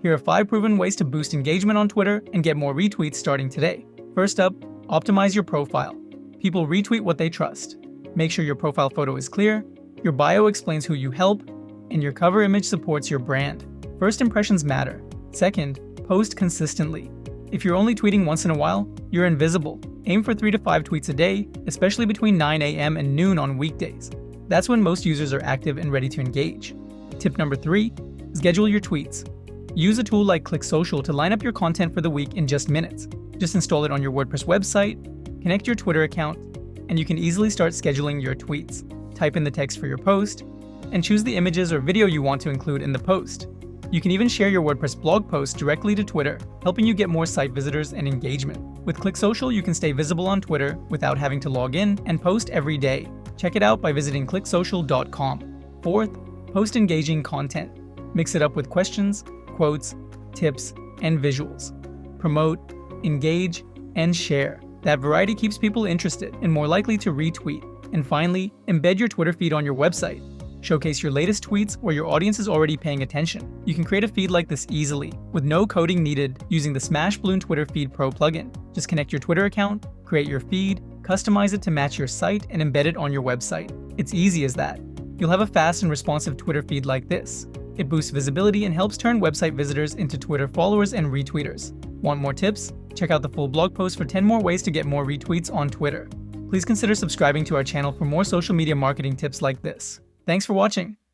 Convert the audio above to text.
Here are 5 proven ways to boost engagement on Twitter and get more retweets starting today. First up, optimize your profile. People retweet what they trust. Make sure your profile photo is clear, your bio explains who you help, and your cover image supports your brand. First impressions matter. Second, post consistently. If you're only tweeting once in a while, you're invisible. Aim for 3 to 5 tweets a day, especially between 9 a.m. and noon on weekdays. That's when most users are active and ready to engage. Tip number 3, schedule your tweets. Use a tool like ClickSocial to line up your content for the week in just minutes. Just install it on your WordPress website, connect your Twitter account, and you can easily start scheduling your tweets. Type in the text for your post, and choose the images or video you want to include in the post. You can even share your WordPress blog post directly to Twitter, helping you get more site visitors and engagement. With ClickSocial, you can stay visible on Twitter without having to log in and post every day. Check it out by visiting clicksocial.com. Fourth, post engaging content. Mix it up with questions, quotes, tips, and visuals. Promote, engage, and share. That variety keeps people interested and more likely to retweet. And finally, embed your Twitter feed on your website. Showcase your latest tweets where your audience is already paying attention. You can create a feed like this easily, with no coding needed, using the Smashballoon Twitter Feed Pro plugin. Just connect your Twitter account, create your feed, customize it to match your site, and embed it on your website. It's easy as that. You'll have a fast and responsive Twitter feed like this. It boosts visibility and helps turn website visitors into Twitter followers and retweeters. Want more tips? Check out the full blog post for 10 more ways to get more retweets on Twitter. Please consider subscribing to our channel for more social media marketing tips like this. Thanks for watching.